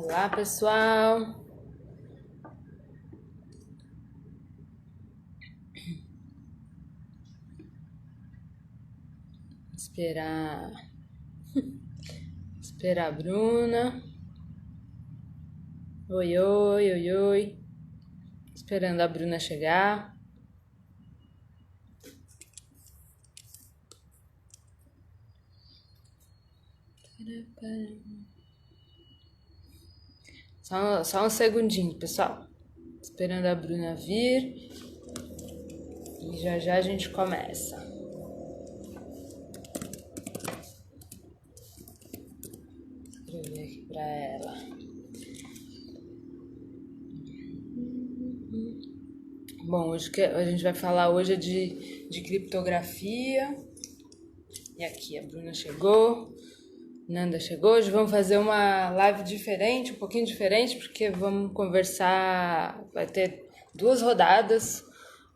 Olá, pessoal. Esperar, esperar a Bruna. Oi, oi, oi, oi. Esperando a Bruna chegar. Só um segundinho, pessoal. Esperando a Bruna vir. E já já a gente começa. Vou escrever aqui pra ela. Bom, hoje a gente vai falar hoje é de criptografia. E aqui a Bruna chegou. Nanda chegou. Hoje vamos fazer uma live diferente, um pouquinho diferente, porque vamos conversar. Vai ter duas rodadas.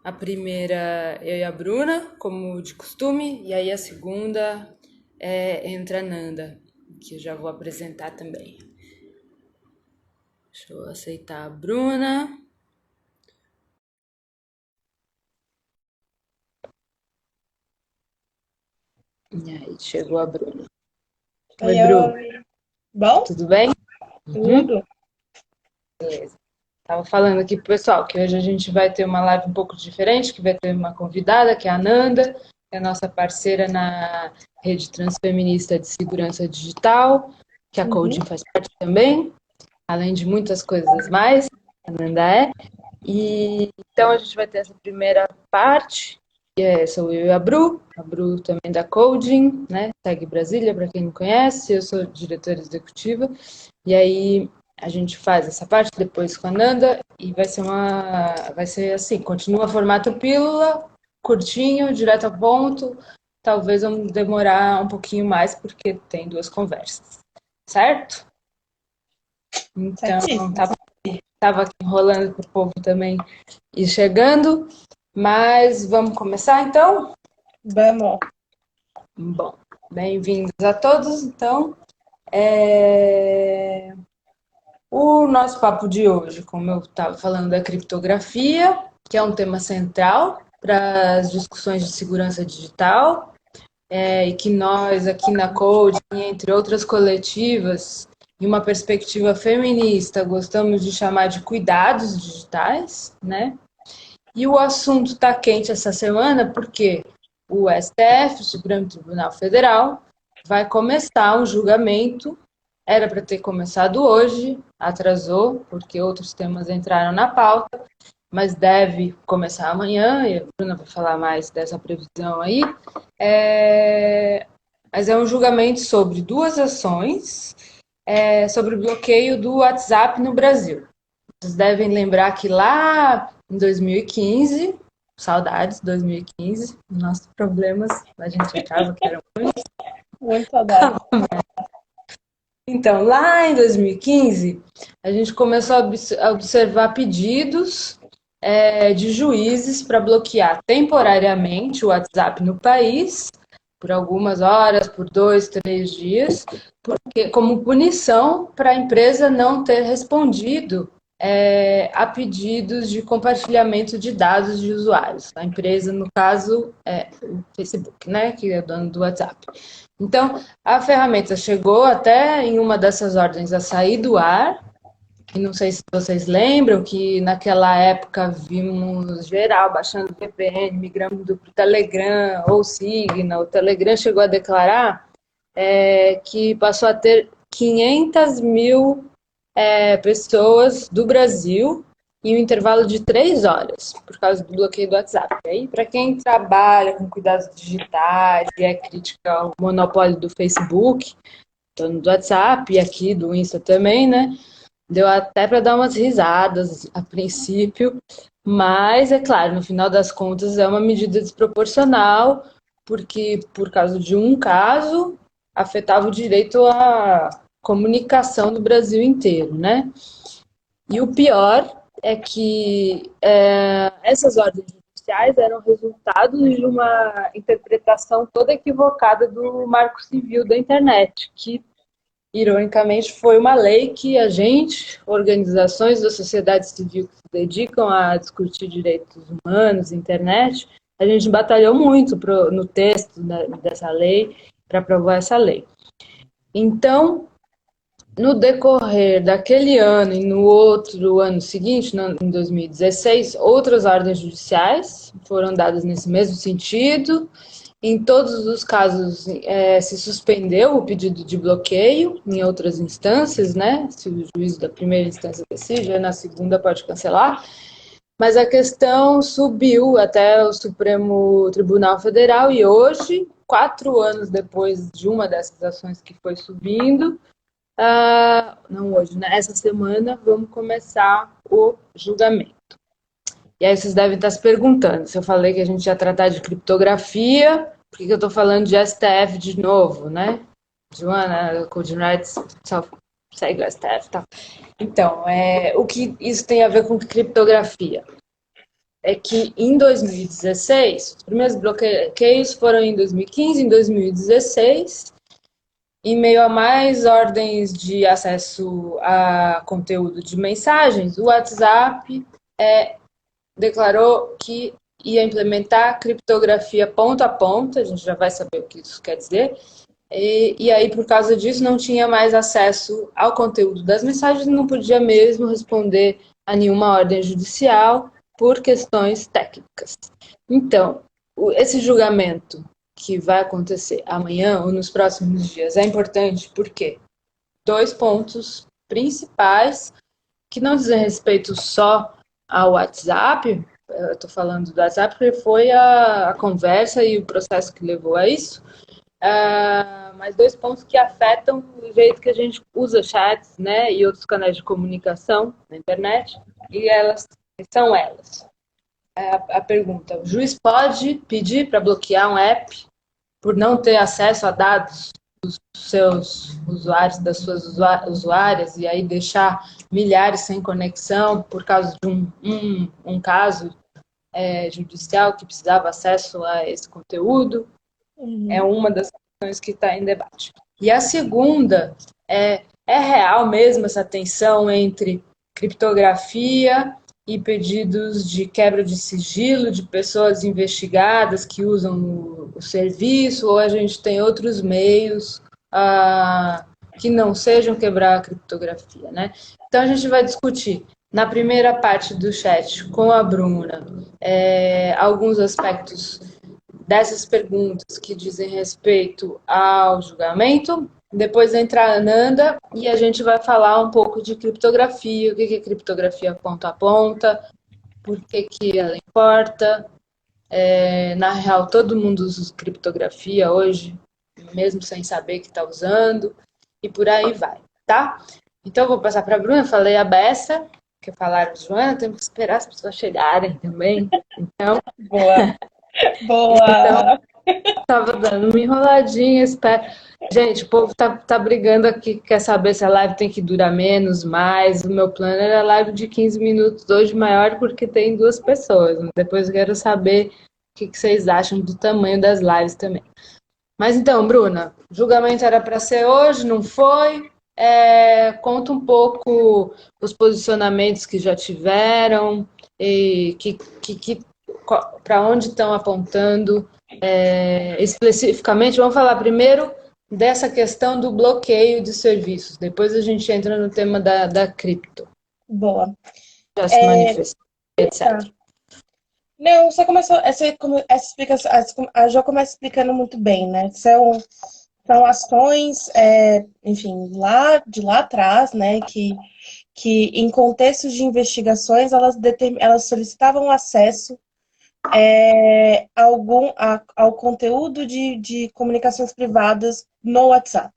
A primeira eu e a Bruna, como de costume, e aí a segunda entra a Nanda, que eu já vou apresentar também. Deixa eu aceitar a Bruna. E aí, chegou a Bruna. Oi, Bru. Oi. Bom? Tudo bem? Tudo? Beleza. Tava falando aqui pro pessoal que hoje a gente vai ter uma live um pouco diferente, que vai ter uma convidada, que é a Nanda, que é a nossa parceira na rede transfeminista de segurança digital, que a Uhum. Coaching faz parte também, além de muitas coisas mais, a Nanda é. E então a gente vai ter essa primeira parte, sou eu e a Bru também da Coding, né? Segue Brasília, para quem não conhece, eu sou diretora executiva, e aí a gente faz essa parte depois com a Nanda, e vai ser assim, continua formato pílula, curtinho, direto ao ponto, talvez vamos demorar um pouquinho mais, porque tem duas conversas, certo? Então, Certíssimo. tava aqui enrolando para o povo também ir chegando, mas vamos começar então? Vamos. Bom, bem-vindos a todos. Então, é, o nosso papo de hoje, como eu estava falando da criptografia, que é um tema central para as discussões de segurança digital, e que nós aqui na Code, entre outras coletivas, em uma perspectiva feminista, gostamos de chamar de cuidados digitais, né? E o assunto está quente essa semana porque o STF, o Supremo Tribunal Federal, vai começar um julgamento. Era para ter começado hoje, atrasou, porque outros temas entraram na pauta, mas deve começar amanhã, e a Bruna vai falar mais dessa previsão aí. Mas é um julgamento sobre duas ações sobre o bloqueio do WhatsApp no Brasil. Vocês devem lembrar que lá em 2015, saudades, 2015, nossos problemas, a gente achava que eram muitos. Muito saudade. Então, lá em 2015, a gente começou a observar pedidos de juízes para bloquear temporariamente o WhatsApp no país, por algumas horas, por 2, 3 dias, porque, como punição para a empresa não ter respondido a pedidos de compartilhamento de dados de usuários. A empresa, no caso, é o Facebook, né, que é o dono do WhatsApp. Então, a ferramenta chegou até em uma dessas ordens a sair do ar, e não sei se vocês lembram que naquela época vimos geral baixando o VPN, migrando para o Telegram ou Signal. O Telegram chegou a declarar que passou a ter 500 mil pessoas do Brasil em um intervalo de 3 horas, por causa do bloqueio do WhatsApp. E aí, para quem trabalha com cuidados digitais e é crítica ao monopólio do Facebook, dono do WhatsApp e aqui do Insta também, né? Deu até para dar umas risadas a princípio, mas é claro, no final das contas é uma medida desproporcional, porque por causa de um caso afetava o direito à comunicação do Brasil inteiro, né? E o pior é que essas ordens judiciais eram resultado de uma interpretação toda equivocada do Marco Civil da internet, que ironicamente, foi uma lei que a gente, organizações da sociedade civil que se dedicam a discutir direitos humanos, internet, a gente batalhou muito no texto dessa lei, para aprovar essa lei. Então, no decorrer daquele ano e no outro ano seguinte, em 2016, outras ordens judiciais foram dadas nesse mesmo sentido. Em todos os casos, se suspendeu o pedido de bloqueio, em outras instâncias, né? Se o juiz da primeira instância decide, na segunda pode cancelar. Mas a questão subiu até o Supremo Tribunal Federal e hoje, 4 anos depois de uma dessas ações que foi subindo, não hoje, né? Essa semana, vamos começar o julgamento. E aí vocês devem estar se perguntando, se eu falei que a gente ia tratar de criptografia, por que eu estou falando de STF de novo, né? Joana, Code Rights, só segue o STF, tá? Então, o que isso tem a ver com criptografia? É que em 2016, os primeiros bloqueios foram em 2015, em 2016, em meio a mais ordens de acesso a conteúdo de mensagens, o WhatsApp declarou que ia implementar criptografia ponta a ponta, a gente já vai saber o que isso quer dizer, e aí, por causa disso, não tinha mais acesso ao conteúdo das mensagens, não podia mesmo responder a nenhuma ordem judicial por questões técnicas. Então, esse julgamento que vai acontecer amanhã ou nos próximos dias é importante porque 2 pontos principais que não dizem respeito só ao WhatsApp, eu estou falando do WhatsApp porque foi a conversa e o processo que levou a isso, mas 2 pontos que afetam o jeito que a gente usa chats, né, e outros canais de comunicação na internet, e são elas. A pergunta: o juiz pode pedir para bloquear um app por não ter acesso a dados dos seus usuários, das suas usuárias, e aí deixar milhares sem conexão por causa de um caso judicial que precisava acesso a esse conteúdo? É uma das questões que está em debate. E a segunda é real mesmo essa tensão entre criptografia e pedidos de quebra de sigilo de pessoas investigadas que usam o serviço, ou a gente tem outros meios que não sejam quebrar a criptografia, né? Então a gente vai discutir na primeira parte do chat com a Bruna alguns aspectos dessas perguntas que dizem respeito ao julgamento. Depois entra a Ananda e a gente vai falar um pouco de criptografia, o que é criptografia ponta a ponta, por que ela importa. Na real, todo mundo usa criptografia hoje, mesmo sem saber que está usando, e por aí vai, tá? Então, eu vou passar para a Bruna, falei a beça, que falaram, Joana, temos que esperar as pessoas chegarem também. Então, Boa. Então, tava dando uma enroladinha, espero. Gente, o povo tá brigando aqui, quer saber se a live tem que durar menos, mais. O meu plano era live de 15 minutos, hoje maior, porque tem 2 pessoas. Depois eu quero saber o que vocês acham do tamanho das lives também. Mas então, Bruna, o julgamento era para ser hoje, não foi? Conta um pouco os posicionamentos que já tiveram e para onde estão apontando especificamente. Vamos falar primeiro dessa questão do bloqueio de serviços, depois a gente entra no tema da cripto. Boa. Já se manifestou, etc. Tá. Não, você começou, essa explicação, a Jo começa explicando muito bem, né? São ações, enfim, de lá atrás, né, que em contextos de investigações elas solicitavam acesso ao conteúdo de comunicações privadas no WhatsApp.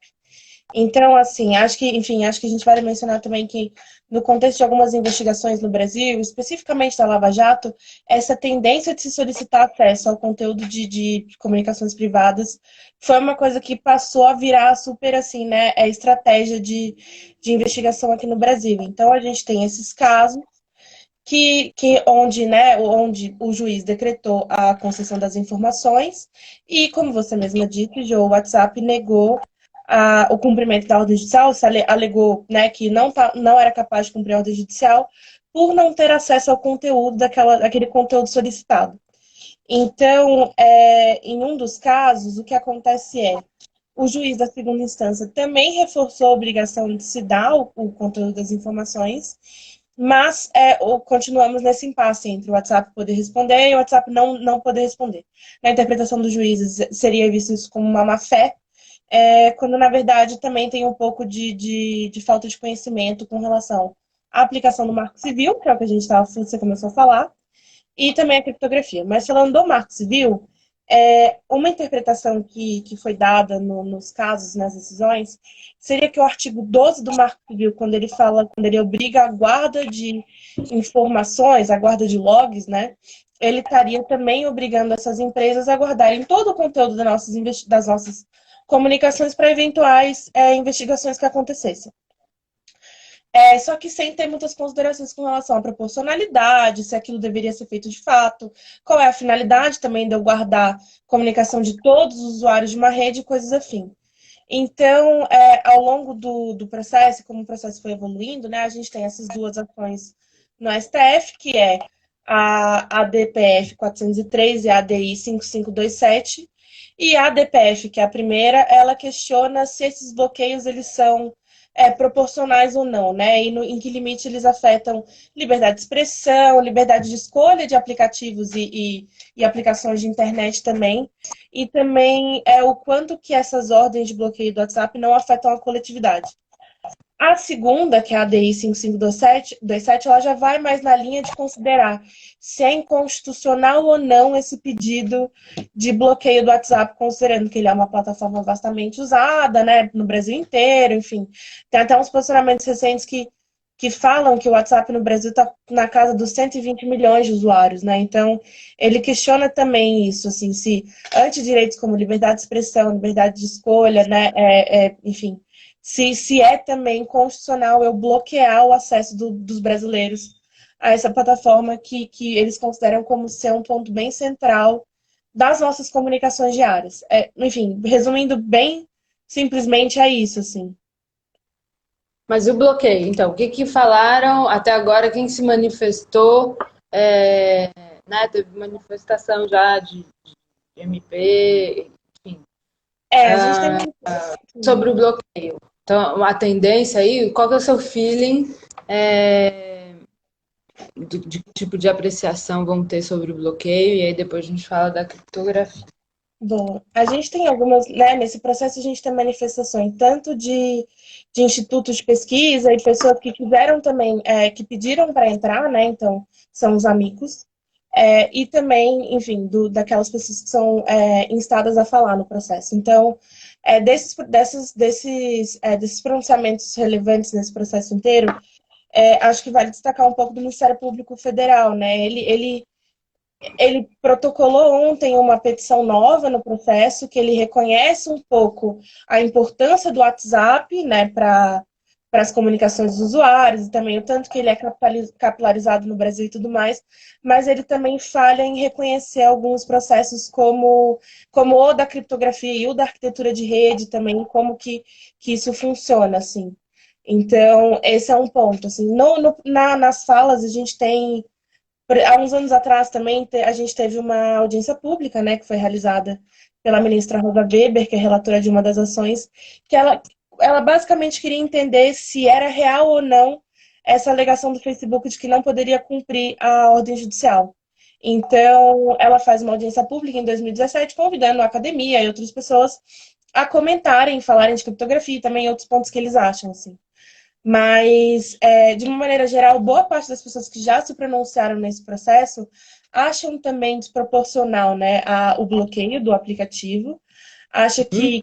Então, assim, acho que a gente vai mencionar também que no contexto de algumas investigações no Brasil, especificamente da Lava Jato, essa tendência de se solicitar acesso ao conteúdo de comunicações privadas foi uma coisa que passou a virar super, assim, né, estratégia de investigação aqui no Brasil. Então, a gente tem esses casos onde o juiz decretou a concessão das informações e, como você mesma disse, o WhatsApp negou o cumprimento da ordem judicial, se alegou, né, que não era capaz de cumprir a ordem judicial por não ter acesso ao conteúdo daquele conteúdo solicitado. Então, em um dos casos, o que acontece o juiz da segunda instância também reforçou a obrigação de se dar o conteúdo das informações, mas continuamos nesse impasse entre o WhatsApp poder responder e o WhatsApp não poder responder. Na interpretação dos juízes, seria visto isso como uma má-fé, quando na verdade também tem um pouco de falta de conhecimento com relação à aplicação do Marco Civil, que é o que você começou a falar, e também a criptografia. Mas falando do Marco Civil, uma interpretação que foi dada nos casos, nas decisões, seria que o artigo 12 do Marco Civil, quando ele obriga a guarda de informações, a guarda de logs, né, ele estaria também obrigando essas empresas a guardarem todo o conteúdo das nossas comunicações para eventuais investigações que acontecessem. Só que sem ter muitas considerações com relação à proporcionalidade, se aquilo deveria ser feito de fato, qual é a finalidade também de eu guardar comunicação de todos os usuários de uma rede e coisas afim. Então, ao longo do processo, como o processo foi evoluindo, né, a gente tem essas duas ações no STF, que é a ADPF 403 e a ADI 5527. E a ADPF, que é a primeira, ela questiona se esses bloqueios eles são proporcionais ou não, né? E em que limite eles afetam liberdade de expressão, liberdade de escolha de aplicativos e aplicações de internet também. E também o quanto que essas ordens de bloqueio do WhatsApp não afetam a coletividade. A segunda, que é a ADI 5527, ela já vai mais na linha de considerar se é inconstitucional ou não esse pedido de bloqueio do WhatsApp, considerando que ele é uma plataforma vastamente usada, né, no Brasil inteiro, enfim. Tem até uns posicionamentos recentes que falam que o WhatsApp no Brasil está na casa dos 120 milhões de usuários, né? Então, ele questiona também isso, assim, se antidireitos como liberdade de expressão, liberdade de escolha, né, enfim, se é também constitucional eu bloquear o acesso dos brasileiros a essa plataforma que eles consideram como ser um ponto bem central das nossas comunicações diárias. Enfim, resumindo bem simplesmente é isso, assim. Mas e o bloqueio? Então, o que que falaram até agora? Quem se manifestou? Né, teve manifestação já de MP, enfim, A gente tem... sobre o bloqueio. Então, a tendência aí, qual que é o seu feeling de que tipo de apreciação vão ter sobre o bloqueio? E aí depois a gente fala da criptografia. Bom, a gente tem algumas, né, nesse processo a gente tem manifestações tanto de institutos de pesquisa e pessoas que quiseram também, que pediram para entrar, né, então são os amigos, e também, enfim, daquelas pessoas que são instadas a falar no processo. Então, desses pronunciamentos relevantes nesse processo inteiro, acho que vale destacar um pouco do Ministério Público Federal, né, ele protocolou ontem uma petição nova no processo, que ele reconhece um pouco a importância do WhatsApp, né, para as comunicações dos usuários, e também o tanto que ele é capilarizado no Brasil e tudo mais, mas ele também falha em reconhecer alguns processos como o da criptografia e o da arquitetura de rede também, como que isso funciona, assim. Então, esse é um ponto. Assim, nas falas, a gente tem há uns anos atrás também a gente teve uma audiência pública, né, que foi realizada pela ministra Rosa Weber, que é relatora de uma das ações, que ela basicamente queria entender se era real ou não essa alegação do Facebook de que não poderia cumprir a ordem judicial. Então, ela faz uma audiência pública em 2017, convidando a academia e outras pessoas a comentarem, falarem de criptografia e também outros pontos que eles acham, assim. Mas, de uma maneira geral, boa parte das pessoas que já se pronunciaram nesse processo acham também desproporcional, né, o bloqueio do aplicativo. Acha que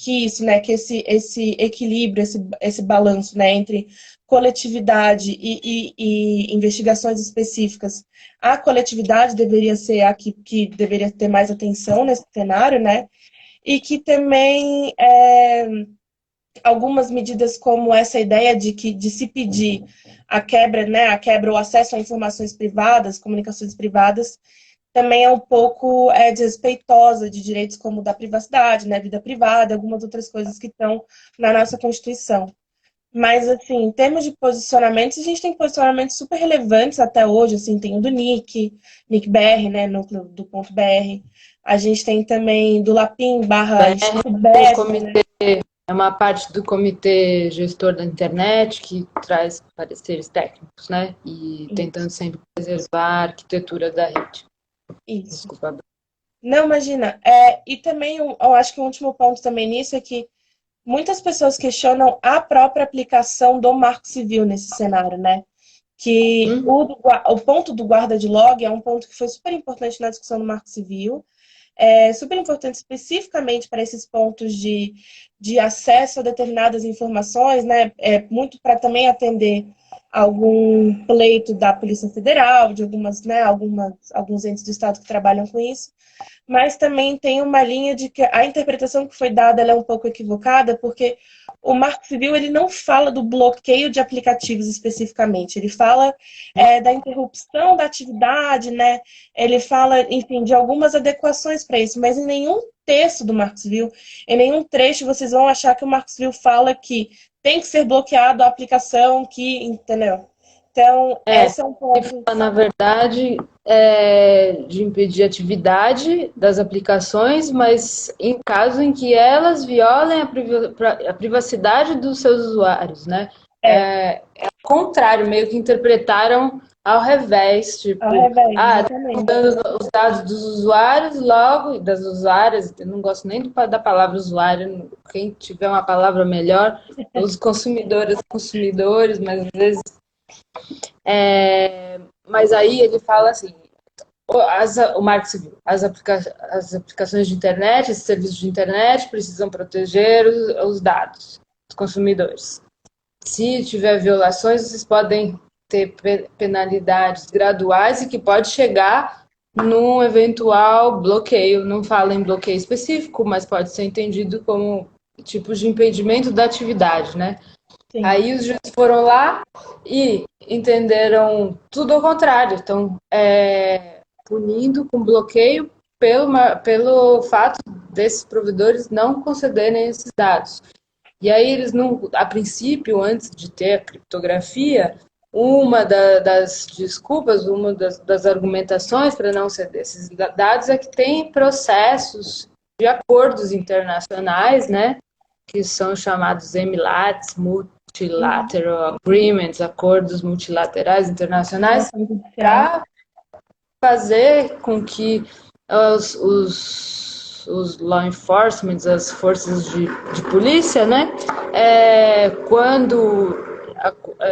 isso, né, que esse equilíbrio, esse balanço, né, entre coletividade e investigações específicas, a coletividade deveria ser a que deveria ter mais atenção nesse cenário, né, e que também algumas medidas como essa ideia de se pedir a quebra, né, a quebra ou acesso a informações privadas, comunicações privadas, também é um pouco desrespeitosa de direitos como o da privacidade, né, vida privada, algumas outras coisas que estão na nossa Constituição. Mas, assim, em termos de posicionamentos, a gente tem posicionamentos super relevantes até hoje, assim, tem o do Nick BR, né, núcleo do ponto BR. A gente tem também do Lapin barra Instituto O Beta, né? comitê é uma parte do comitê gestor da internet que traz pareceres técnicos, né? E tentando sempre preservar a arquitetura da rede. Isso. Desculpa. Não, imagina. E também, eu acho que um último ponto também nisso é que muitas pessoas questionam a própria aplicação do Marco Civil nesse cenário, né? Que o ponto do guarda de log é um ponto que foi super importante na discussão do Marco Civil, é super importante especificamente para esses pontos de acesso a determinadas informações, né? Muito para também atender algum pleito da Polícia Federal, de algumas, né, alguns entes do Estado que trabalham com isso, mas também tem uma linha de que a interpretação que foi dada ela é um pouco equivocada, porque o Marco Civil ele não fala do bloqueio de aplicativos especificamente, ele fala da interrupção da atividade, né? Ele fala, enfim, de algumas adequações para isso, mas em nenhum texto do Marco Civil, em nenhum trecho vocês vão achar que o Marco Civil fala que tem que ser bloqueado a aplicação que, entendeu? Então, esse é um ponto. Na verdade, de impedir a atividade das aplicações, mas em caso em que elas violem a privacidade dos seus usuários, né? É o contrário, meio que interpretaram ao revés, tipo, Ao revés, exatamente. dando os dados dos usuários, logo, das usuárias, eu não gosto nem da palavra usuário, quem tiver uma palavra melhor, os consumidores, mas às vezes mas aí ele fala assim, o Marco Civil, as aplicações de internet, esses serviços de internet precisam proteger os dados dos consumidores. Se tiver violações, vocês podem ter penalidades graduais e que pode chegar num eventual bloqueio. Não fala em bloqueio específico, mas pode ser entendido como tipos de impedimento da atividade, né? Sim. Aí os juízes foram lá e entenderam tudo ao contrário. Estão punindo com bloqueio pelo fato desses provedores não concederem esses dados. E aí eles não, a princípio, antes de ter a criptografia, uma das desculpas, uma das argumentações para não ceder esses dados é que tem processos de acordos internacionais, né, que são chamados MLATs, Multilateral Agreements, acordos multilaterais internacionais, para fazer com que os law enforcement, as forças de polícia, né, quando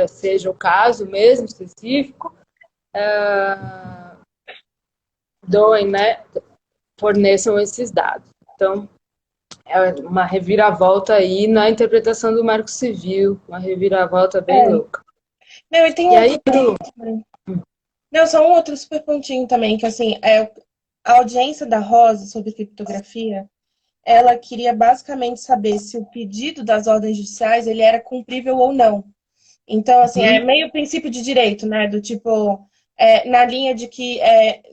seja o caso mesmo específico, doem, né, forneçam esses dados. Então, é uma reviravolta aí na interpretação do Marco Civil, uma reviravolta bem louca. Não, e tem outro ponto. Não, só um outro super pontinho também, que assim, a audiência da Rosa sobre criptografia, ela queria basicamente saber se o pedido das ordens judiciais ele era cumprível ou não. Então, assim, é meio princípio de direito, né? Do tipo, na linha de que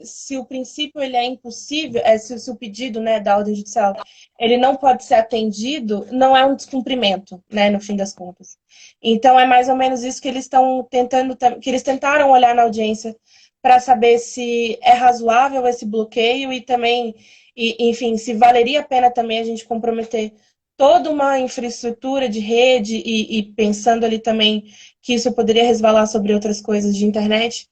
se o princípio ele é impossível, se o pedido, né, da ordem judicial ele não pode ser atendido, não é um descumprimento, né, no fim das contas. Então, é mais ou menos isso que eles estão tentando, que eles tentaram olhar na audiência para saber se é razoável esse bloqueio e também, enfim, se valeria a pena também a gente comprometer toda uma infraestrutura de rede e pensando ali também que isso poderia resvalar sobre outras coisas de internet,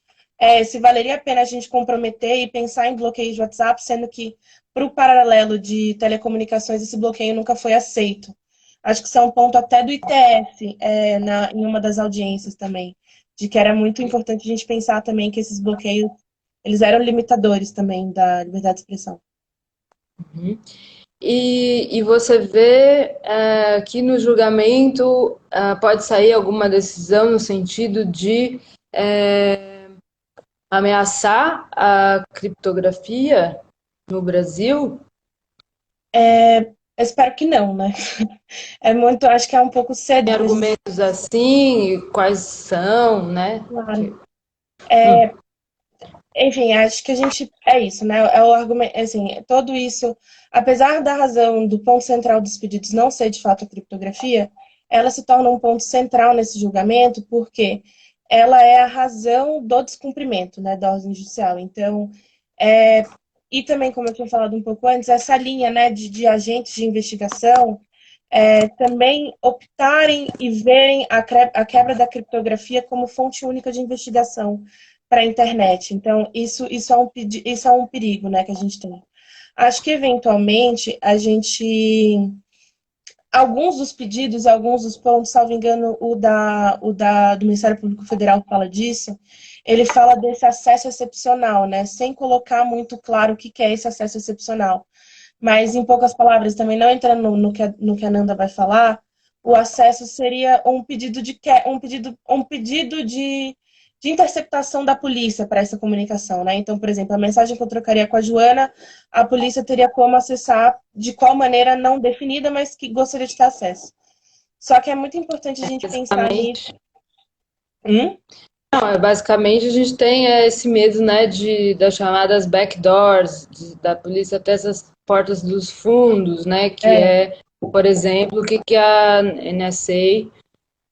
se valeria a pena a gente comprometer e pensar em bloqueio de WhatsApp, sendo que para o paralelo de telecomunicações esse bloqueio nunca foi aceito. Acho que isso é um ponto até do ITF em uma das audiências também, de que era muito importante a gente pensar também que esses bloqueios eles eram limitadores também da liberdade de expressão. E você vê que no julgamento pode sair alguma decisão no sentido de ameaçar a criptografia no Brasil? Eu espero que não, né? Acho que é um pouco cedo. Tem argumentos assim, quais são, né? Claro. Enfim, acho que a gente é isso, né? É o argumento, assim, todo isso, apesar da razão do ponto central dos pedidos não ser de fato a criptografia, ela se torna um ponto central nesse julgamento, porque ela é a razão do descumprimento, né, da ordem judicial. Então, é, e também, como eu tinha falado um pouco antes, essa linha, né, de agentes de investigação também optarem e verem a quebra da criptografia como fonte única de investigação para a internet. Então, isso é um perigo, né, que a gente tem. Acho que, eventualmente, a gente. Alguns dos pedidos, alguns dos pontos, salvo engano, do Ministério Público Federal fala disso, ele fala desse acesso excepcional, né? Sem colocar muito claro o que é esse acesso excepcional. Mas, em poucas palavras, também não entrando no que a Nanda vai falar, o acesso seria um pedido de interceptação da polícia para essa comunicação, né? Então, por exemplo, a mensagem que eu trocaria com a Joana, a polícia teria como acessar de qual maneira não definida, mas que gostaria de ter acesso. Só que é muito importante a gente pensar nisso. Basicamente, não, basicamente a gente tem esse medo, né, das chamadas backdoors, da polícia até essas portas dos fundos, né, que É, é, por exemplo, o que que a NSA,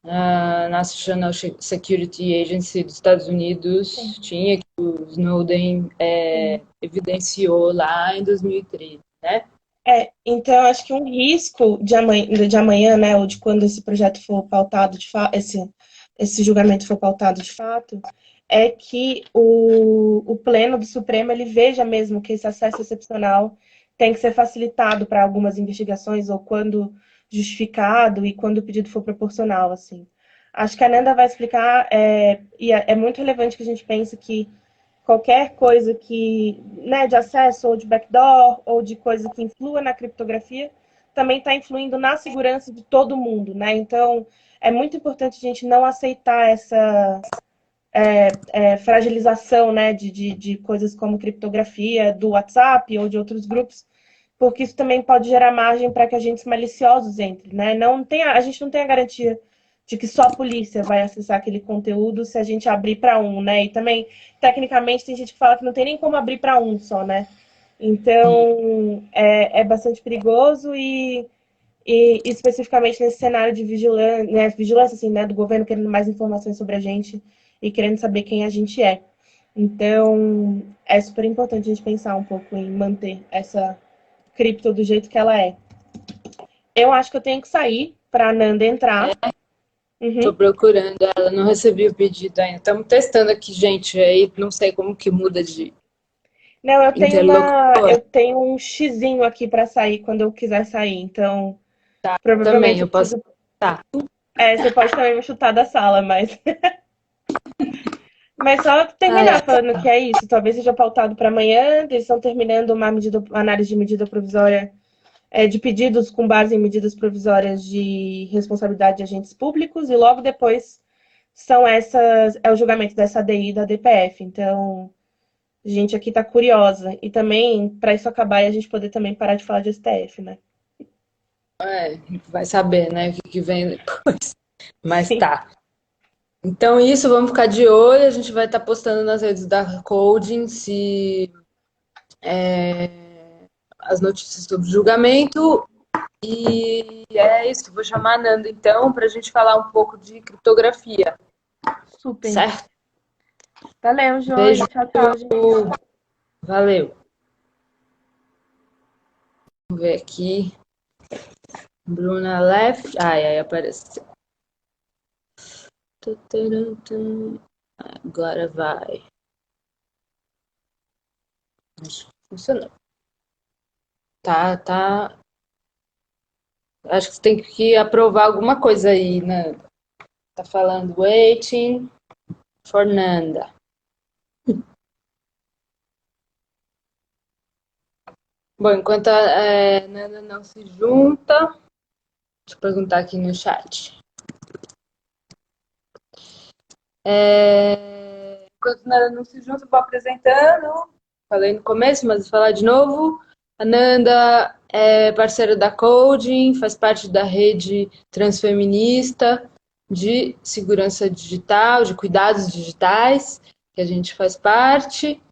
a National Security Agency dos Estados sim. Unidos, tinha, que o Snowden Sim. evidenciou lá em 2013, né? Então acho que um risco de amanhã, né, ou de quando esse projeto for pautado de fato, esse julgamento for pautado de fato, é que o Pleno do Supremo ele veja mesmo que esse acesso excepcional tem que ser facilitado para algumas investigações ou quando justificado e quando o pedido for proporcional, assim. Acho que a Nanda vai explicar, e é muito relevante que a gente pense que qualquer coisa que, né, de acesso ou de backdoor ou de coisa que influa na criptografia, também está influindo na segurança de todo mundo, né? Então, é muito importante a gente não aceitar essa fragilização, né, de coisas como criptografia do WhatsApp ou de outros grupos, porque isso também pode gerar margem para que agentes maliciosos entrem, né? A gente não tem a garantia de que só a polícia vai acessar aquele conteúdo se a gente abrir para um, né? E também, tecnicamente, tem gente que fala que não tem nem como abrir para um só, né? Então, é bastante perigoso e especificamente nesse cenário de vigilância, né, vigilância assim, né, do governo querendo mais informações sobre a gente e querendo saber quem a gente é. Então, é super importante a gente pensar um pouco em manter essa cripto do jeito que ela é. Eu acho que eu tenho que sair para a Nanda entrar. Tô Uhum. procurando ela, não recebi o pedido ainda. Estamos testando aqui, gente, aí não sei como que muda de Não, interlocutor. eu tenho um xizinho aqui para sair quando eu quiser sair. Então, Também, provavelmente eu eu posso. preciso. Tá. Você pode também me chutar da sala, mas só Ai, terminar falando que é isso. Talvez seja pautado para amanhã. Eles estão terminando uma análise de medida provisória de pedidos com base em medidas provisórias de responsabilidade de agentes públicos e logo depois é o julgamento dessa ADI e da DPF. Então, a gente aqui está curiosa. E também, para isso acabar e a gente poder também parar de falar de STF, né? vai saber, né, o que que vem depois. Mas Sim. tá. Então, isso, vamos ficar de olho. A gente vai estar postando nas redes da Coding se as notícias sobre o julgamento. E é isso. Vou chamar a Nanda, então, para a gente falar um pouco de criptografia, Super. certo? Valeu, Josi. Beijo. Tchau, tchau, gente. Valeu. Vamos ver aqui. Bruna left. Ai, ai, apareceu. Agora vai. Acho que funcionou. Tá. Acho que você tem que aprovar alguma coisa aí, né? Tá falando waiting for Nanda. Bom, enquanto a Nanda não se junta, deixa eu perguntar aqui no chat. Enquanto a Nanda não se junta, eu vou apresentando. Falei no começo, mas vou falar de novo. A Nanda é parceira da Coding, faz parte da rede transfeminista de segurança digital, de cuidados digitais, que a gente faz parte.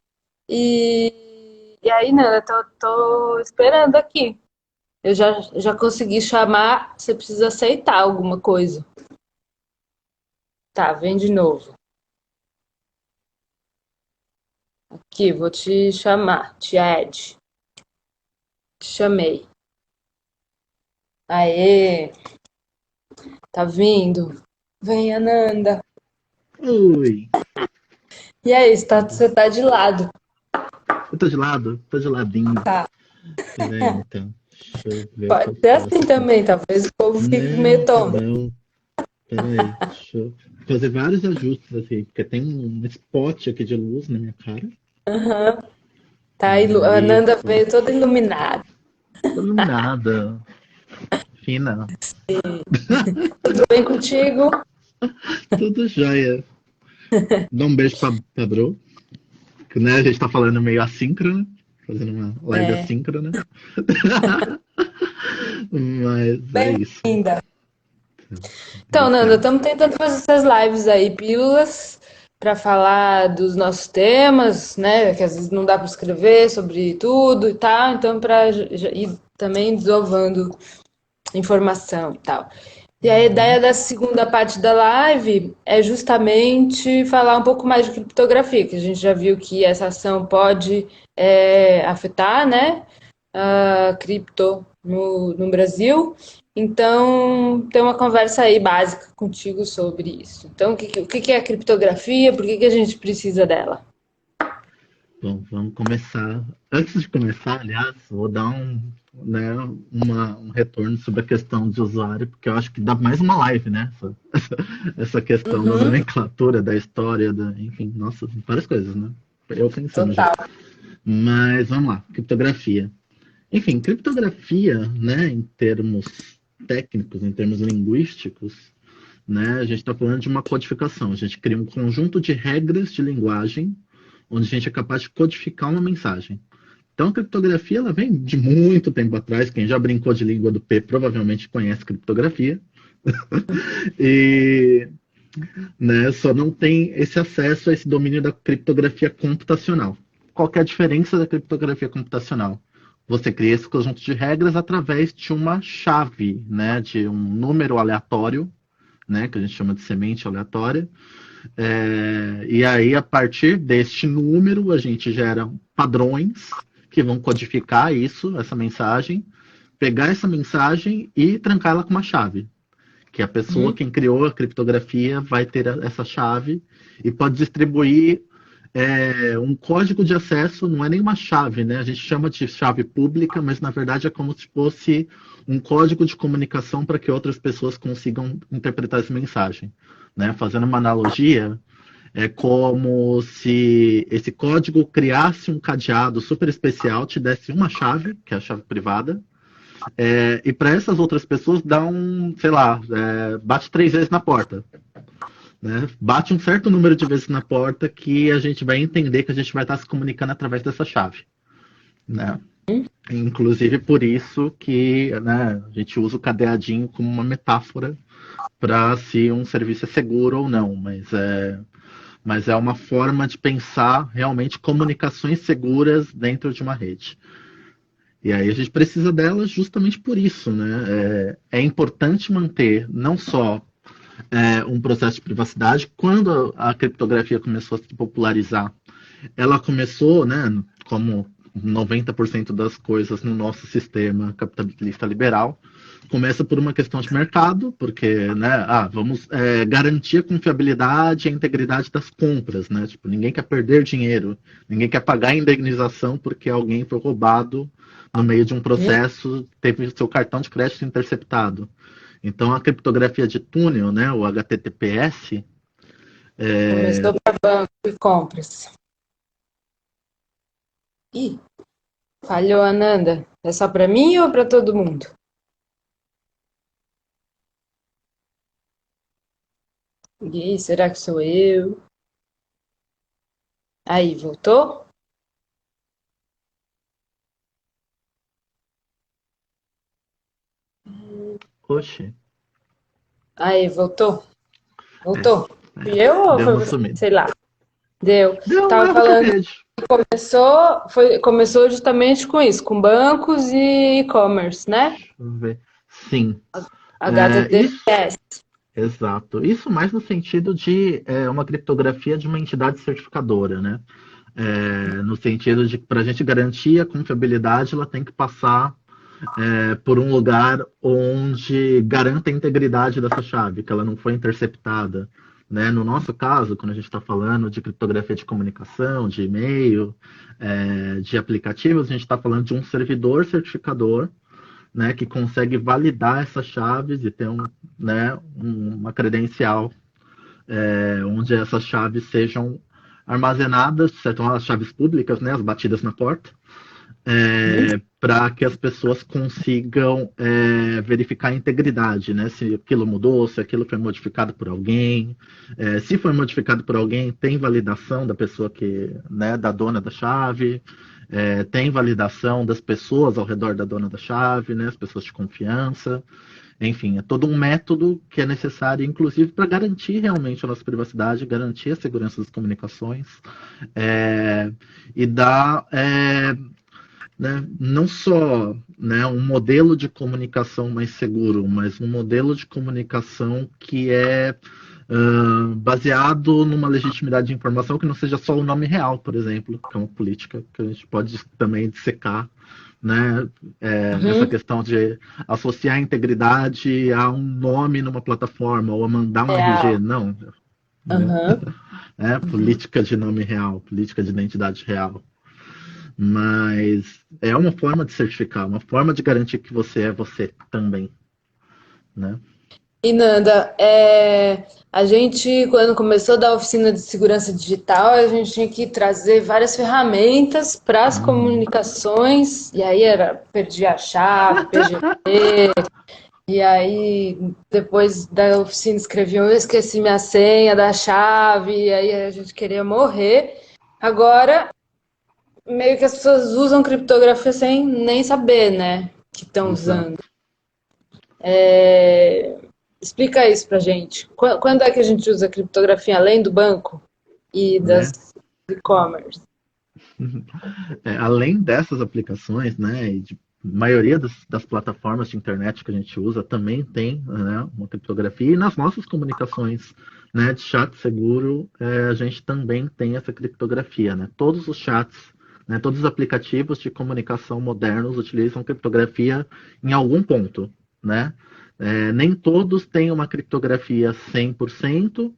E aí, Nana, tô esperando aqui. Eu já consegui chamar, você precisa aceitar alguma coisa. Tá, vem de novo. Aqui, vou te chamar, te add. Te chamei. Aê, tá vindo? Vem, Ananda. Oi, E aí, você tá de lado. eu tô de lado? Tô de ladinho. Tá. Peraí, então. Deixa eu ver o que Pode eu ser assim faço aqui. também, talvez o povo fique meio Não, tá tonto. bom. Peraí, deixa eu fazer vários ajustes aqui, porque tem um spot aqui de luz na minha cara. Aham. Tá, a Ananda Isso. veio toda iluminada. Tô iluminada. Fina. Tudo bem contigo? Tudo jóia. Dá um beijo pra Bru, que né, a gente tá falando meio assíncrono, fazendo uma live É, assíncrona. Mas é isso. bem-vinda. Então, Nanda, Obrigado. estamos tentando fazer essas lives aí, pílulas, para falar dos nossos temas, né? Que às vezes não dá para escrever sobre tudo e tal, então para ir também desovando informação e tal. E a Uhum. ideia da segunda parte da live é justamente falar um pouco mais de criptografia, que a gente já viu que essa ação pode afetar, né, a cripto no Brasil. Então, tem uma conversa aí básica contigo sobre isso. Então, o que é a criptografia? Por que a gente precisa dela? Bom, vamos começar. Antes de começar, aliás, vou dar né, um retorno sobre a questão de usuário, porque eu acho que dá mais uma live, né? Essa questão da Uhum, nomenclatura, da história, enfim, nossa, várias coisas, né? Eu pensando já. total. Mas vamos lá, criptografia. Enfim, criptografia, né, em termos técnicos, em termos linguísticos, né, a gente está falando de uma codificação. A gente cria um conjunto de regras de linguagem onde a gente é capaz de codificar uma mensagem. Então, a criptografia ela vem de muito tempo atrás. Quem já brincou de língua do P provavelmente conhece criptografia. E né, só não tem esse acesso a esse domínio da criptografia computacional. Qual que é a diferença da criptografia computacional? Você cria esse conjunto de regras através de uma chave, né, de um número aleatório, né, que a gente chama de semente aleatória, e aí, a partir deste número, a gente gera padrões que vão codificar isso, essa mensagem, pegar essa mensagem e trancar ela com uma chave. Que a pessoa, Uhum. quem criou a criptografia, vai ter essa chave e pode distribuir um código de acesso, não é nem uma chave, né? A gente chama de chave pública, mas na verdade é como se fosse um código de comunicação para que outras pessoas consigam interpretar essa mensagem. Né? Fazendo uma analogia, é como se esse código criasse um cadeado super especial, te desse uma chave, que é a chave privada, e para essas outras pessoas dá sei lá, bate 3 vezes na porta. Né? Bate um certo número de vezes na porta que a gente vai entender que a gente vai estar se comunicando através dessa chave. Né? Inclusive por isso que né, a gente usa o cadeadinho como uma metáfora para se um serviço é seguro ou não, mas é uma forma de pensar realmente comunicações seguras dentro de uma rede. E aí a gente precisa delas justamente por isso, né? É importante manter não só um processo de privacidade. Quando a criptografia começou a se popularizar, ela começou, né, como 90% das coisas no nosso sistema capitalista liberal, começa por uma questão de mercado, porque, né, vamos garantir a confiabilidade e a integridade das compras, né? Tipo, ninguém quer perder dinheiro, ninguém quer pagar a indenização porque alguém foi roubado no meio de um processo, teve seu cartão de crédito interceptado. Então, a criptografia de túnel, né, o HTTPS, Começou para banco e compras. Ih, falhou, Ananda. É só para mim ou para todo mundo? Ih, será que sou eu? Aí, voltou? oxe, Aí, voltou? é, Voltou? Fui eu ou deu foi uma você? sumida. Sei lá. Deu. Deu, Tava leva pra falando rede. que começou justamente com isso, com bancos e e-commerce, né? Deixa eu ver. Sim, isso, HTTPS. exato. Isso mais no sentido de uma criptografia de uma entidade certificadora, né? No sentido de que para a gente garantir a confiabilidade, ela tem que passar por um lugar onde garanta a integridade dessa chave, que ela não foi interceptada. Né? No nosso caso, quando a gente está falando de criptografia de comunicação, de e-mail, de aplicativos, a gente está falando de um servidor certificador, né, que consegue validar essas chaves e ter uma credencial onde essas chaves sejam armazenadas, são as chaves públicas, né, as batidas na porta, para que as pessoas consigam verificar a integridade, né? Se aquilo mudou, se aquilo foi modificado por alguém. Se foi modificado por alguém, tem validação da pessoa né, da dona da chave, tem validação das pessoas ao redor da dona da chave, né? As pessoas de confiança. Enfim, é todo um método que é necessário, inclusive, para garantir realmente a nossa privacidade, garantir a segurança das comunicações e dar né, não só né, um modelo de comunicação mais seguro, mas um modelo de comunicação que é baseado numa legitimidade de informação que não seja só o nome real, por exemplo, que é uma política que a gente pode também dissecar, né, essa questão de associar a integridade a um nome numa plataforma ou a mandar um RG, não, né, política de nome real, política de identidade real. Mas é uma forma de certificar, uma forma de garantir que você é você também, né? E Nanda, a gente, quando começou a dar oficina de segurança digital, a gente tinha que trazer várias ferramentas para as comunicações, e aí perdi a chave, PGP, e aí depois da oficina escreviam, eu esqueci minha senha da chave, e aí a gente queria morrer. Agora, meio que as pessoas usam criptografia sem nem saber, né, que estão usando. Explica isso pra gente. Quando é que a gente usa criptografia além do banco e das e-commerce? Além dessas aplicações, né, e de maioria das plataformas de internet que a gente usa também tem, né, uma criptografia, e nas nossas comunicações, né, de chat seguro, a gente também tem essa criptografia, né? Todos os chats, né, todos os aplicativos de comunicação modernos utilizam criptografia em algum ponto, né? Nem todos têm uma criptografia 100%,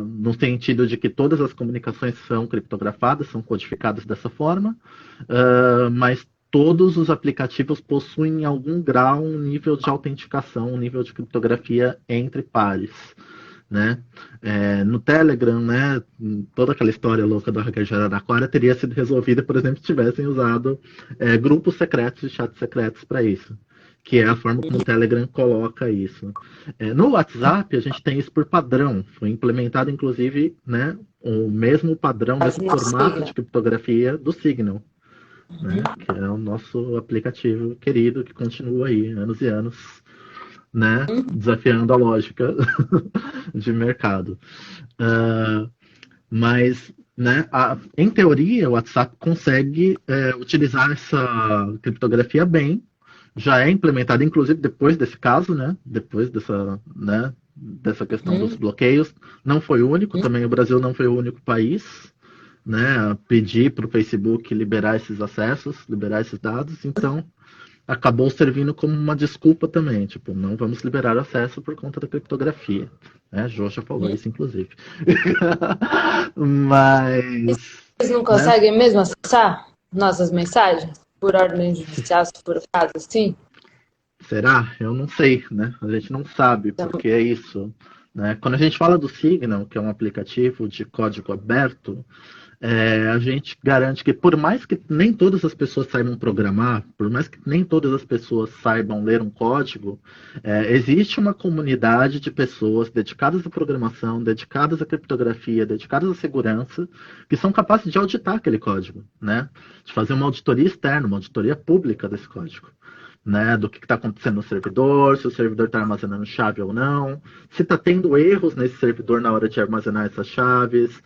no sentido de que todas as comunicações são criptografadas, são codificadas dessa forma, mas todos os aplicativos possuem em algum grau um nível de autenticação, um nível de criptografia entre pares. Né? No Telegram, né, toda aquela história louca do hacker de Araraquara teria sido resolvida, por exemplo, se tivessem usado grupos secretos e chats secretos para isso, que é a forma como o Telegram coloca isso. No WhatsApp, a gente tem isso por padrão. Foi implementado, inclusive, né, o mesmo padrão, o mesmo formato de criptografia do Signal, né, que é o nosso aplicativo querido, que continua aí, anos e anos, né, desafiando a lógica de mercado. Mas, né, em teoria, o WhatsApp consegue utilizar essa criptografia bem. Já é implementado, inclusive, depois desse caso, né? Depois dessa questão dos bloqueios. Não foi o único, também o Brasil não foi o único país, né, a pedir para o Facebook liberar esses acessos, liberar esses dados. Então, acabou servindo como uma desculpa também, tipo, não vamos liberar acesso por conta da criptografia. Né? Jô já falou isso, inclusive. Mas... Vocês não conseguem mesmo acessar nossas mensagens? Por ordem judicial, se for o caso, assim? Será? Eu não sei, né? A gente não sabe, porque é isso. Né? Quando a gente fala do Signal, que é um aplicativo de código aberto, a gente garante que, por mais que nem todas as pessoas saibam programar, por mais que nem todas as pessoas saibam ler um código, existe uma comunidade de pessoas dedicadas à programação, dedicadas à criptografia, dedicadas à segurança, que são capazes de auditar aquele código, né? De fazer uma auditoria externa, uma auditoria pública desse código. né, do que está acontecendo no servidor, se o servidor está armazenando chave ou não, se está tendo erros nesse servidor na hora de armazenar essas chaves,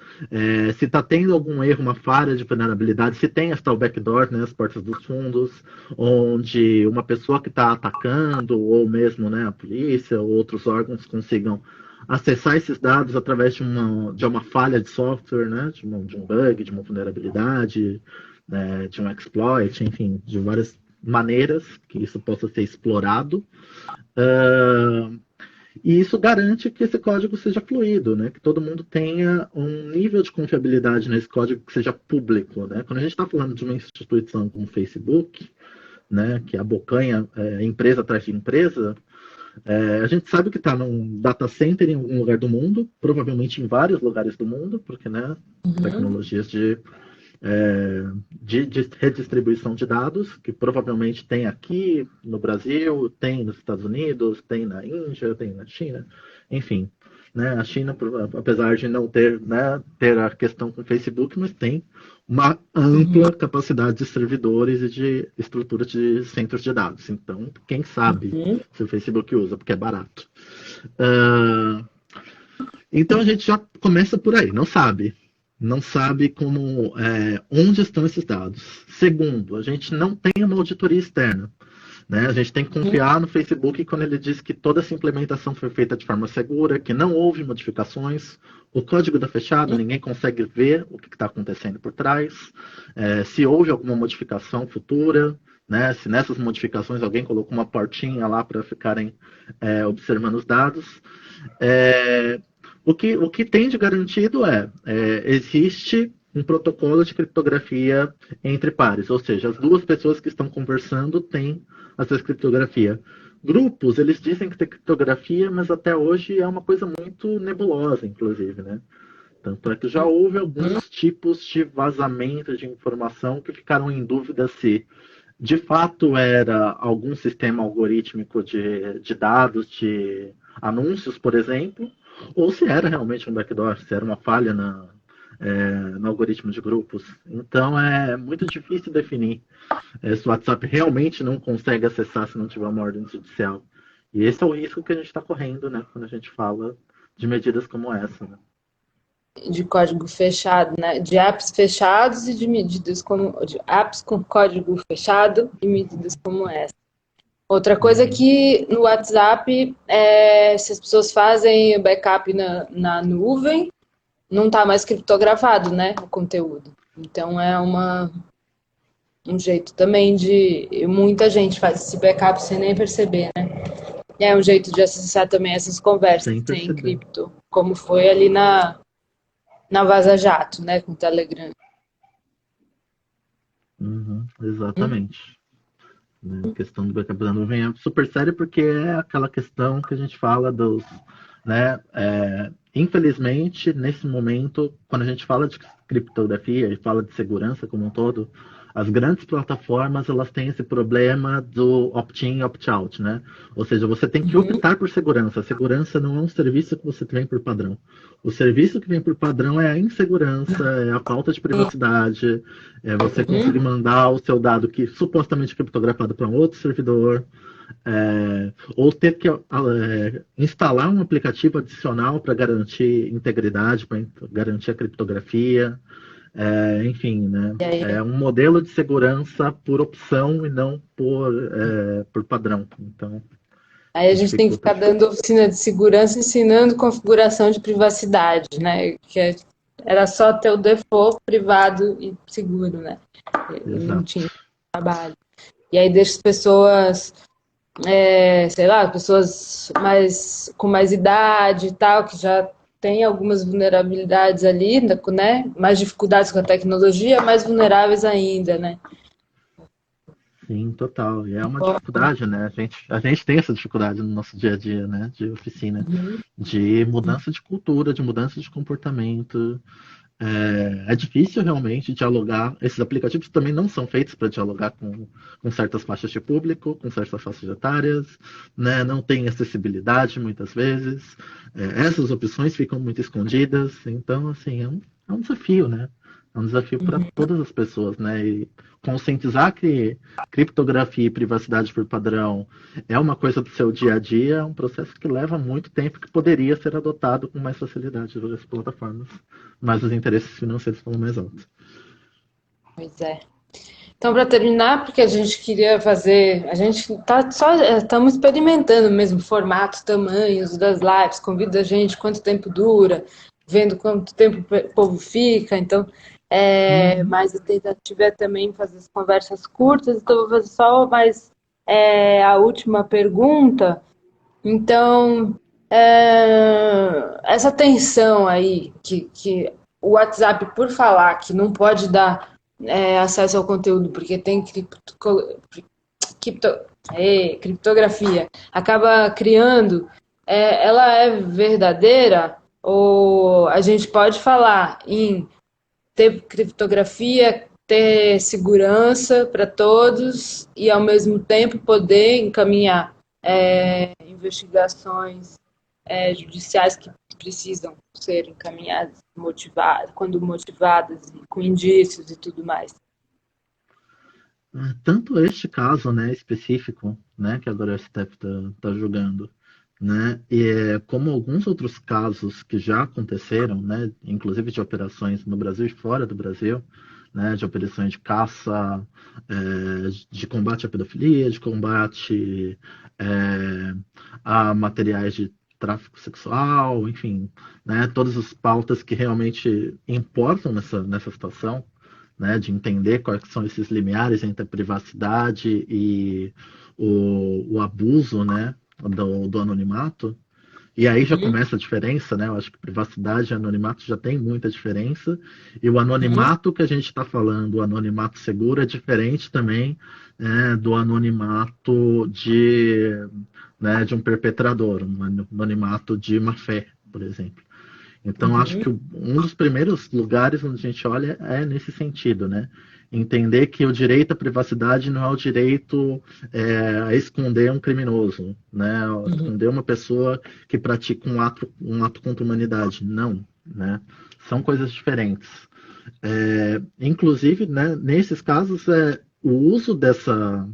se está tendo algum erro, uma falha de vulnerabilidade, se tem as tal backdoors, né, as portas dos fundos, onde uma pessoa que está atacando, ou mesmo, né, a polícia ou outros órgãos consigam acessar esses dados através de uma falha de software, né, de um bug, de uma vulnerabilidade, né, de um exploit, enfim, de várias maneiras que isso possa ser explorado. E isso garante que esse código seja fluido, né? Que todo mundo tenha um nível de confiabilidade nesse código que seja público, né? Quando a gente está falando de uma instituição como o Facebook, né, que abocanha empresa atrás de empresa, a gente sabe que está num data center em algum lugar do mundo, provavelmente em vários lugares do mundo, porque, né, tecnologias de redistribuição de dados, que provavelmente tem aqui no Brasil, tem nos Estados Unidos, tem na Índia, tem na China, enfim. Né, a China, apesar de não ter, né, ter a questão com o Facebook, mas tem uma ampla capacidade de servidores e de estrutura de centros de dados. Então, quem sabe se o Facebook usa, porque é barato. Então, a gente já começa por aí, não sabe. Não sabe como, onde estão esses dados. Segundo, a gente não tem uma auditoria externa. Né? A gente tem que confiar no Facebook quando ele diz que toda essa implementação foi feita de forma segura, que não houve modificações. O código está fechado, ninguém consegue ver o que está acontecendo por trás. Se houve alguma modificação futura, né? Se nessas modificações alguém colocou uma portinha lá para ficarem observando os dados. O que tem de garantido existe um protocolo de criptografia entre pares, ou seja, as duas pessoas que estão conversando têm essa criptografia. Grupos, eles dizem que tem criptografia, mas até hoje é uma coisa muito nebulosa, inclusive, né? Tanto é que já houve alguns tipos de vazamento de informação que ficaram em dúvida se de fato era algum sistema algorítmico de dados, de anúncios, por exemplo, ou se era realmente um backdoor, se era uma falha no algoritmo de grupos. Então é muito difícil definir se o WhatsApp realmente não consegue acessar se não tiver uma ordem judicial. E esse é o risco que a gente está correndo, né, quando a gente fala de medidas como essa. Né? De código fechado, né? De apps fechados e de medidas como de apps com código fechado e medidas como essa. Outra coisa é que no WhatsApp, se as pessoas fazem o backup na nuvem, não está mais criptografado, né, o conteúdo. Então é um jeito também de... Muita gente faz esse backup sem nem perceber, né? E é um jeito de acessar também essas conversas sem cripto, como foi ali na Vaza Jato, né, com o Telegram. Exatamente. A questão do backup da nuvem é super séria porque é aquela questão que a gente fala dos... Né, infelizmente, nesse momento, quando a gente fala de criptografia e fala de segurança como um todo, as grandes plataformas elas têm esse problema do opt-in e opt-out, né? Ou seja, você tem que optar por segurança. A segurança não é um serviço que você vem por padrão. O serviço que vem por padrão é a insegurança, é a falta de privacidade, é você conseguir mandar o seu dado que supostamente é criptografado para um outro servidor, ou ter que instalar um aplicativo adicional para garantir integridade, para garantir a criptografia. Enfim, né? É um modelo de segurança por opção e não por padrão. Então, aí a gente tem que ficar dando oficina de segurança, ensinando configuração de privacidade, né? Que era só ter o default privado e seguro, né? Não tinha trabalho. E aí deixa as pessoas, sei lá, pessoas com mais idade e tal, que já tem algumas vulnerabilidades ali, né? Mais dificuldades com a tecnologia, mais vulneráveis ainda, né? Sim, total. E é uma dificuldade, né? A gente tem essa dificuldade no nosso dia a dia, né? De oficina, de mudança de cultura, de mudança de comportamento. É difícil realmente dialogar. Esses aplicativos também não são feitos para dialogar com certas faixas de público, com certas faixas etárias, né? Não tem acessibilidade muitas vezes. Essas opções ficam muito escondidas. Então, assim, é um desafio, né? É um desafio para todas as pessoas, né? E conscientizar que criptografia e privacidade por padrão é uma coisa do seu dia a dia, é um processo que leva muito tempo, que poderia ser adotado com mais facilidade pelas plataformas, mas os interesses financeiros falam mais alto. Pois é. Então, para terminar, porque a gente queria fazer, a gente tá só estamos experimentando mesmo formatos, tamanhos das lives, convida a gente, quanto tempo dura, vendo quanto tempo o povo fica, então, mas a tentativa é também fazer as conversas curtas, então eu vou fazer só mais a última pergunta. Então, essa tensão aí que o WhatsApp, por falar que não pode dar acesso ao conteúdo porque tem cripto- criptografia, acaba criando, ela é verdadeira? Ou a gente pode falar em ter criptografia, ter segurança para todos e, ao mesmo tempo, poder encaminhar investigações judiciais que precisam ser encaminhadas, motivadas, quando motivadas, com indícios e tudo mais. Tanto este caso, né, específico, né, que agora o STF está julgando, né, como alguns outros casos que já aconteceram, né, inclusive de operações no Brasil e fora do Brasil, né, de operações de caça, de combate à pedofilia, de combate a materiais de tráfico sexual, enfim, né, todas as pautas que realmente importam nessa situação, né, de entender quais são esses limiares entre a privacidade e o abuso, né, do anonimato. E aí já Uhum, começa a diferença, né? Eu acho que privacidade e anonimato já tem muita diferença. E o uhum, anonimato que a gente está falando, o anonimato seguro, é diferente também, do anonimato de um perpetrador, um anonimato de má fé, por exemplo. Então, acho uhum, que um dos primeiros lugares onde a gente olha é nesse sentido, né? Entender que o direito à privacidade não é o direito a esconder um criminoso, né? A uhum, esconder uma pessoa que pratica um ato contra a humanidade. Não, né? São coisas diferentes. Inclusive, né, nesses casos, o uso dessa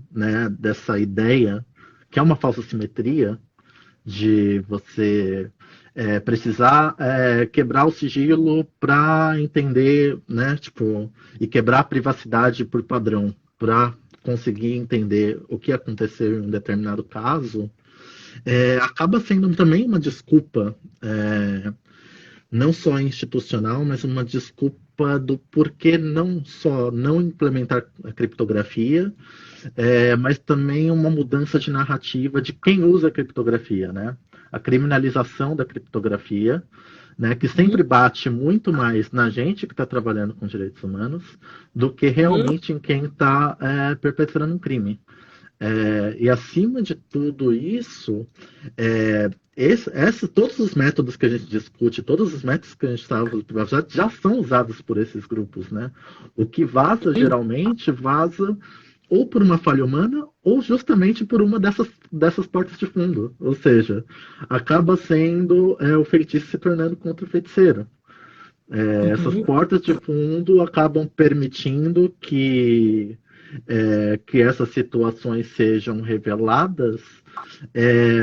ideia, que é uma falsa simetria, de você precisar quebrar o sigilo para entender, né, tipo, e quebrar a privacidade por padrão, para conseguir entender o que aconteceu em um determinado caso, acaba sendo também uma desculpa, não só institucional, mas uma desculpa do porquê não só não implementar a criptografia, mas também uma mudança de narrativa de quem usa a criptografia, né? A criminalização da criptografia, né, que sempre bate muito mais na gente que está trabalhando com direitos humanos do que uhum, realmente em quem está perpetrando um crime. E acima de tudo isso, todos os métodos que a gente discute, todos os métodos que a gente está usando já são usados por esses grupos, né? O que vaza uhum, geralmente vaza ou por uma falha humana ou justamente por uma dessas portas de fundo. Ou seja, acaba sendo o feitiço se tornando contra o feiticeiro. Essas uhum, portas de fundo acabam permitindo que essas situações sejam reveladas,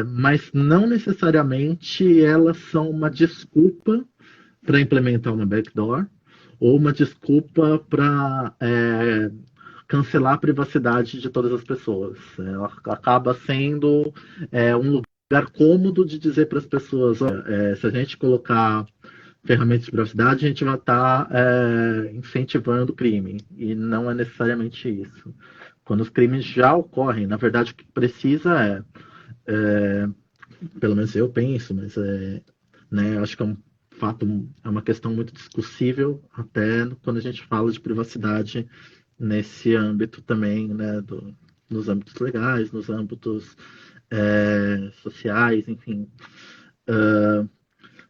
mas não necessariamente elas são uma desculpa para implementar uma backdoor ou uma desculpa para cancelar a privacidade de todas as pessoas. Ela acaba sendo um lugar cômodo de dizer para as pessoas: olha, se a gente colocar ferramentas de privacidade, a gente vai estar incentivando o crime. E não é necessariamente isso. Quando os crimes já ocorrem, na verdade, o que precisa pelo menos eu penso, mas né, acho que é um fato, é uma questão muito discussível, até quando a gente fala de privacidade nesse âmbito também, né, nos âmbitos legais, nos âmbitos sociais, enfim.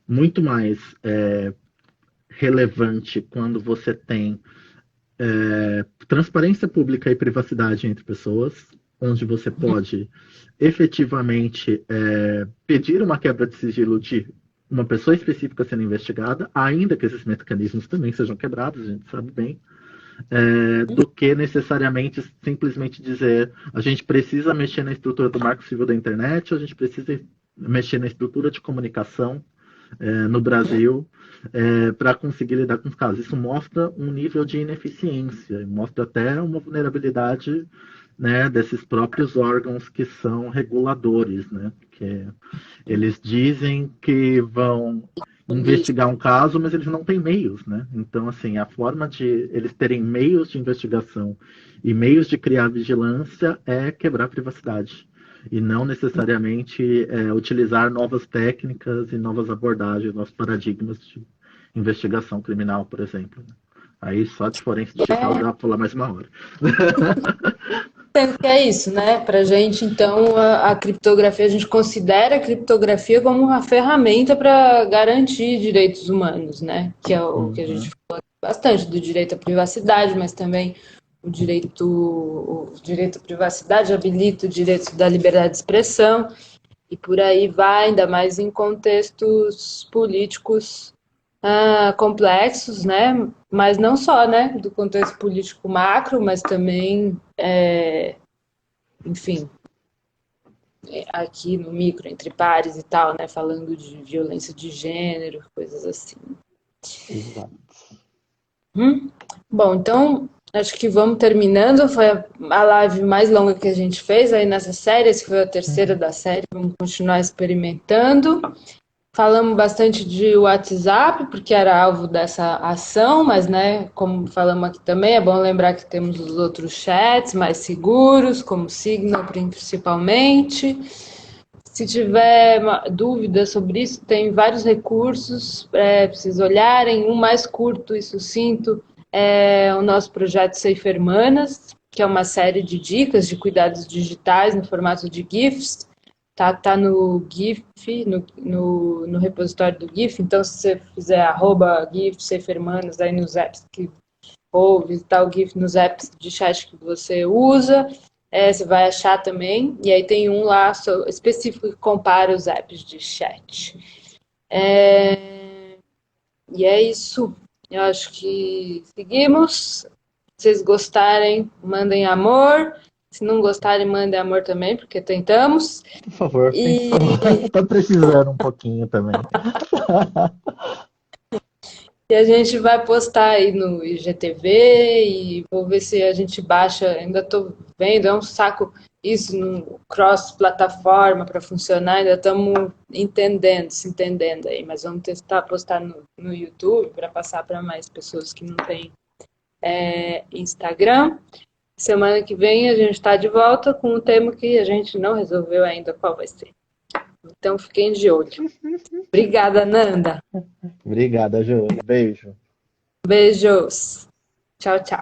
Muito mais relevante quando você tem transparência pública e privacidade entre pessoas, onde você pode efetivamente pedir uma quebra de sigilo de uma pessoa específica sendo investigada, ainda que esses mecanismos também sejam quebrados, a gente sabe bem, do que necessariamente simplesmente dizer a gente precisa mexer na estrutura do Marco Civil da internet, a gente precisa mexer na estrutura de comunicação no Brasil para conseguir lidar com os casos. Isso mostra um nível de ineficiência, mostra até uma vulnerabilidade, né, desses próprios órgãos que são reguladores, né, porque eles dizem que vão investigar um caso, mas eles não têm meios, né? Então, assim, a forma de eles terem meios de investigação e meios de criar vigilância é quebrar a privacidade e não necessariamente utilizar novas técnicas e novas abordagens, novos paradigmas de investigação criminal, por exemplo. Aí só de forense digital dá para falar mais uma hora. Sendo que é isso, né? Para a gente, então, a criptografia, a gente considera a criptografia como uma ferramenta para garantir direitos humanos, né? Que é o que a gente fala bastante do direito à privacidade, mas também o direito à privacidade habilita o direito da liberdade de expressão e por aí vai, ainda mais em contextos políticos complexos, né? Mas não só, né? Do contexto político macro, mas também, enfim, aqui no micro, entre pares e tal, né? Falando de violência de gênero, coisas assim. Exato. Bom, então, acho que vamos terminando. Foi a live mais longa que a gente fez aí nessa série. Essa foi a terceira da série. Vamos continuar experimentando. Falamos bastante de WhatsApp, porque era alvo dessa ação, mas, né, como falamos aqui também, é bom lembrar que temos os outros chats mais seguros, como Signal, principalmente. Se tiver dúvida sobre isso, tem vários recursos para vocês olharem. Um mais curto e sucinto é o nosso projeto Safe Hermanas, que é uma série de dicas de cuidados digitais no formato de GIFs. Tá no GIF, no repositório do GIF, então se você fizer @GIF Safe Hermanas aí nos apps ou visitar o GIF nos apps de chat que você usa, você vai achar também, e aí tem um lá específico que compara os apps de chat. E é isso, eu acho que seguimos. Se vocês gostarem, mandem amor. Se não gostarem, mandem amor também, porque tentamos. Por favor, tá precisando um pouquinho também. E a gente vai postar aí no IGTV e vou ver se a gente baixa. Ainda estou vendo, é um saco isso no cross-plataforma para funcionar. Ainda estamos se entendendo aí, mas vamos tentar postar no YouTube para passar para mais pessoas que não têm Instagram. Semana que vem a gente está de volta com um tema que a gente não resolveu ainda qual vai ser. Então fiquem de olho. Obrigada, Nanda. Obrigada, Jô. Beijo. Beijos. Tchau, tchau.